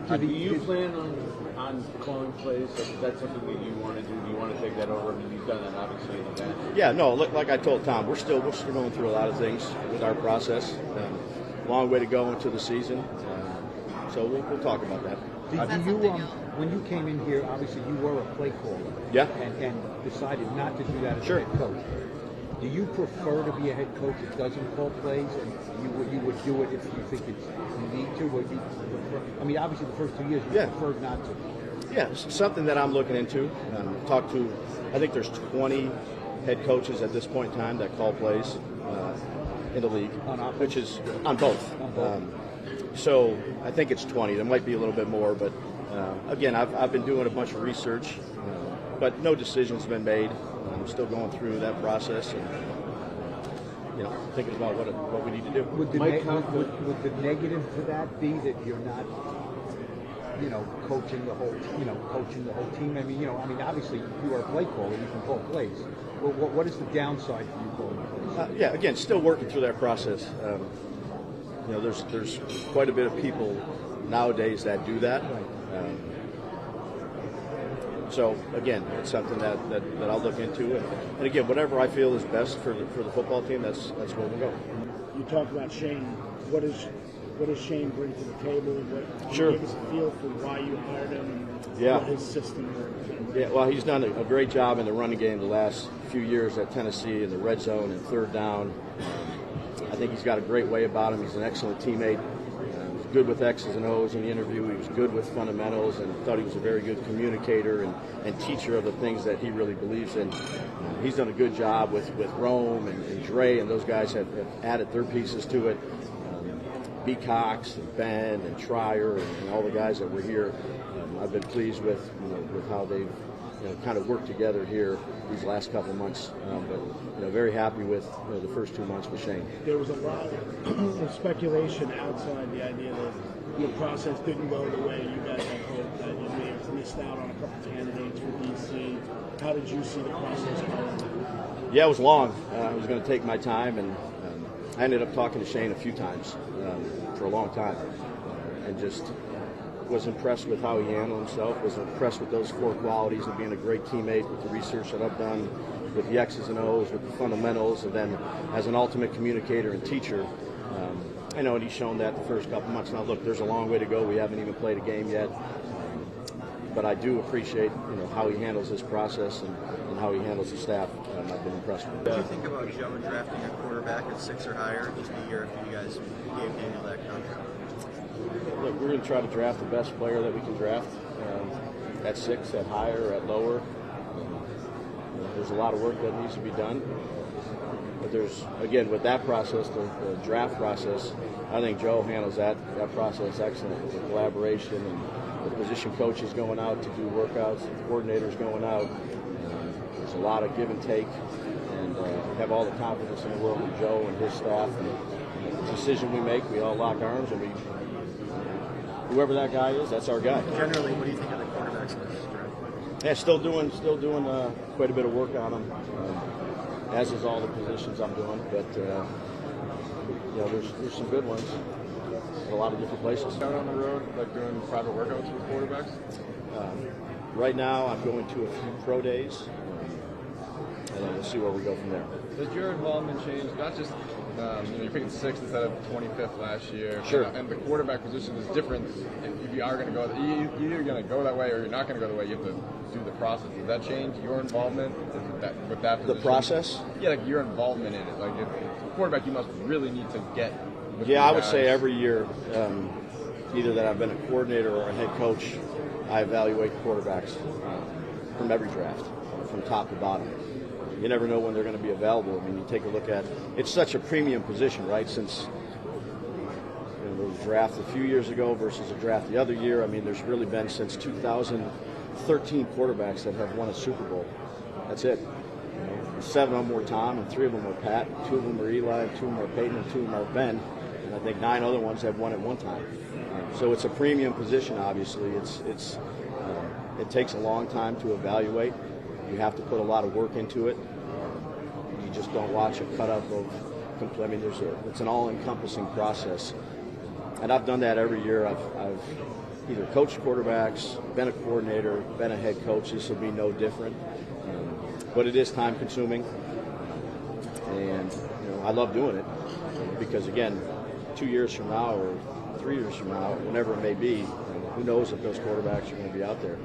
Do you plan on calling plays? Is that something that you want to do? Do you want to take that over? I mean, you've done that obviously in the past. Yeah, no. Like I told Tom, we're still going through a lot of things with our process. Long way to go into the season, so we'll talk about that. Do you, when you came in here, obviously you were a play caller. Yeah. And decided not to do that as Sure. a head coach. Do you prefer to be a head coach that doesn't call plays, and you would do it if you think you need to? Would you prefer, I mean, obviously the first 2 years you preferred not to. Yeah, it's something that I'm looking into. Talk to, I think there's 20 head coaches at this point in time that call plays in the league, which is on both. So I think it's 20. There might be a little bit more, but again, I've been doing a bunch of research, but no decision's been made. I'm still going through that process and thinking about what we need to do. Would the negative to that be that you're not, coaching the whole team? I mean, obviously you are a play caller, you can call plays. Well, what is the downside for you calling plays? Yeah, again, still working through that process. There's quite a bit of people nowadays that do that. So again, it's something that I'll look into, and again, whatever I feel is best for the football team, that's where we'll go. You talked about Shane. What does Shane bring to the table? Sure. Give us a feel for why you hired him and what his system is. Yeah, well, he's done a great job in the running game the last few years at Tennessee in the red zone and third down. I think he's got a great way about him. He's an excellent teammate. He's good with X's and O's in the interview. He was good with fundamentals and thought he was a very good communicator and teacher of the things that he really believes in. He's done a good job with Rome and Dre, and those guys have added their pieces to it. B. Cox and Ben and Trier and all the guys that were here. I've been pleased with how they've kind of worked together here these last couple of months. But very happy with the first 2 months with Shane. There was a lot of speculation outside the idea that your process didn't go the way you guys had hoped, that you may have missed out on a couple candidates for DC. How did you see the process going? Yeah, it was long. I was going to take my time, and I ended up talking to Shane a few times for a long time, and just was impressed with how he handled himself, was impressed with those core qualities of being a great teammate, with the research that I've done, with the X's and O's, with the fundamentals, and then as an ultimate communicator and teacher. And he's shown that the first couple months. Now, look, there's a long way to go. We haven't even played a game yet. But I do appreciate, how he handles his process and how he handles the staff. I've been impressed with. What do you think about Joe drafting a quarterback at 6 or higher just a year after you guys gave Daniel that contract? Look, we're going to try to draft the best player that we can draft at 6, at higher, at lower. There's a lot of work that needs to be done. But there's, again, with that process, the draft process, I think Joe handles that process excellent with the collaboration and the position coaches going out to do workouts, the coordinators going out. There's a lot of give and take, and have all the confidence in the world in Joe and his staff. And the decision we make, we all lock arms, and whoever that guy is, that's our guy. Generally, what do you think of the quarterbacks in this draft? Yeah, still doing quite a bit of work on them, as is all the positions I'm doing. But there's some good ones in a lot of different places. Out on the road, like doing private workouts with quarterbacks? Right now, I'm going to a few pro days, and then we'll see where we go from there. Does your involvement change? Not just you're picking 6th instead of 25th last year. Sure. And the quarterback position is different. If you are going to go, you're either going to go that way or you're not going to go the way. You have to do the process. Does that change your involvement with that position? The process? Yeah, like your involvement in it. Like if quarterback, you must really need to get. Yeah, I would say every year, either that I've been a coordinator or a head coach, I evaluate quarterbacks from every draft, from top to bottom. You never know when they're going to be available. I mean, you take a look at it's such a premium position, right? Since there was a draft a few years ago versus a draft the other year. I mean, there's really been since 2013 quarterbacks that have won a Super Bowl. That's it. 7 of them were Tom, and 3 of them were Pat. 2 of them were Eli, 2 of them were Peyton, and 2 of them are Ben. And I think 9 other ones have won at one time. So it's a premium position. Obviously, it takes a long time to evaluate. You have to put a lot of work into it. You just don't watch a cut-up of. I mean, it's an all-encompassing process, and I've done that every year. I've either coached quarterbacks, been a coordinator, been a head coach. This will be no different. But it is time consuming, and I love doing it because, again, 2 years from now or 3 years from now, whenever it may be, who knows if those quarterbacks are going to be out there.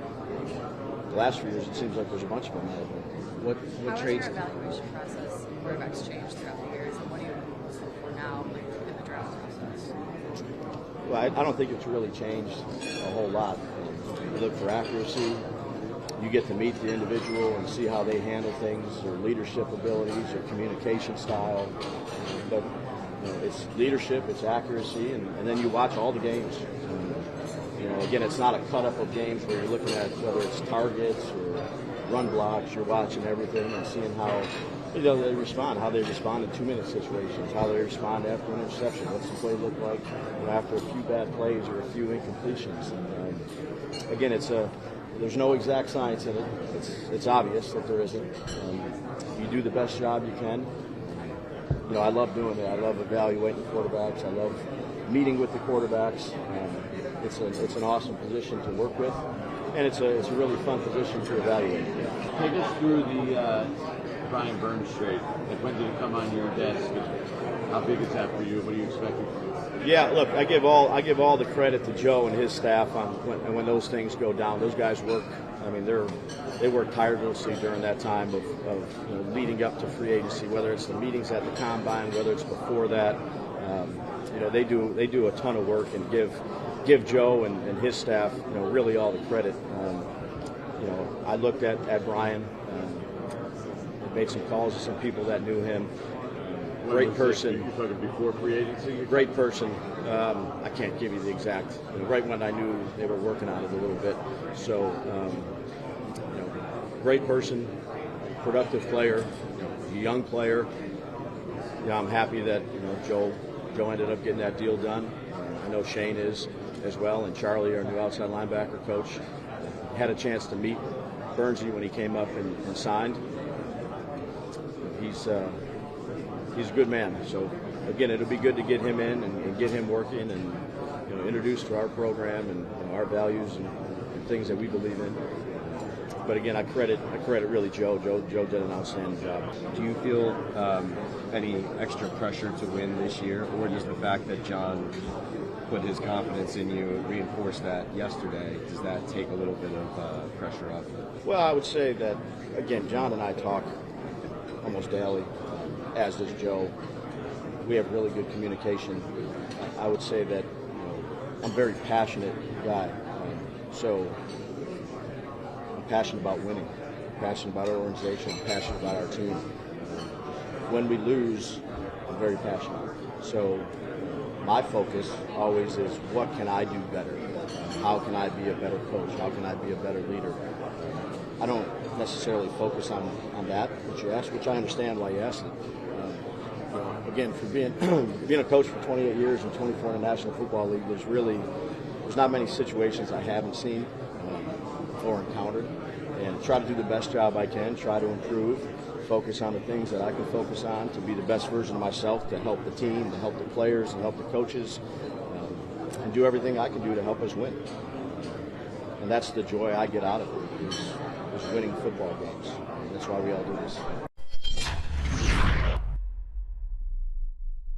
The last few years, it seems like there's a bunch of them out there. What traits? How has your evaluation process and quarterbacks changed throughout the years, and what do you look for now in the draft process? Well, I don't think it's really changed a whole lot. You look for accuracy. You get to meet the individual and see how they handle things, their leadership abilities, their communication style. But it's leadership, it's accuracy, and then you watch all the games. Again, it's not a cut-up of games where you're looking at whether it's targets or run blocks. You're watching everything and seeing how they respond, how they respond in 2-minute situations, how they respond after an interception. What's the play look like after a few bad plays or a few incompletions? And, again, there's no exact science in it. It's obvious that there isn't. You do the best job you can. I love doing it. I love evaluating quarterbacks. I love meeting with the quarterbacks. It's an awesome position to work with, and it's a really fun position to evaluate. Take us through the Brian Burns trade. Like, when did it come on your desk? How big is that for you? What are you expecting from it? Yeah, look, I give all the credit to Joe and his staff on when those things go down. Those guys work. I mean, they work tirelessly during that time of leading up to free agency. Whether it's the meetings at the combine, whether it's before that, they do a ton of work and give Joe and his staff really all the credit. I looked at Brian. Made some calls to some people that knew him. Great person. You're talking before free agency? Great person. I can't give you the exact. Right when I knew they were working on it a little bit. So, great person, productive player, young player. I'm happy that Joe ended up getting that deal done. I know Shane is as well, and Charlie, our new outside linebacker coach, had a chance to meet Burnsy when he came up and signed. He's a good man. So again, it'll be good to get him in and get him working and introduced to our program and our values and things that we believe in. But again, I credit really Joe. Joe did an outstanding job. Do you feel any extra pressure to win this year, or does the fact that John put his confidence in you, reinforced that yesterday, does that take a little bit of pressure off it? Well, I would say that, again, John and I talk almost daily, as does Joe. We have really good communication. I would say that I'm a very passionate guy. So I'm passionate about winning, passionate about our organization, passionate about our team. When we lose, I'm very passionate. So my focus always is, what can I do better? How can I be a better coach? How can I be a better leader? I don't necessarily focus on that, which you asked, which I understand why you asked it. Again, for being a coach for 28 years and 24 in the National Football League, there's not many situations I haven't seen or encountered, and try to do the best job I can, try to improve, focus on the things that I can focus on to be the best version of myself, to help the team, to help the players, and help the coaches, and do everything I can do to help us win. And that's the joy I get out of it, is winning football games. That's why we all do this.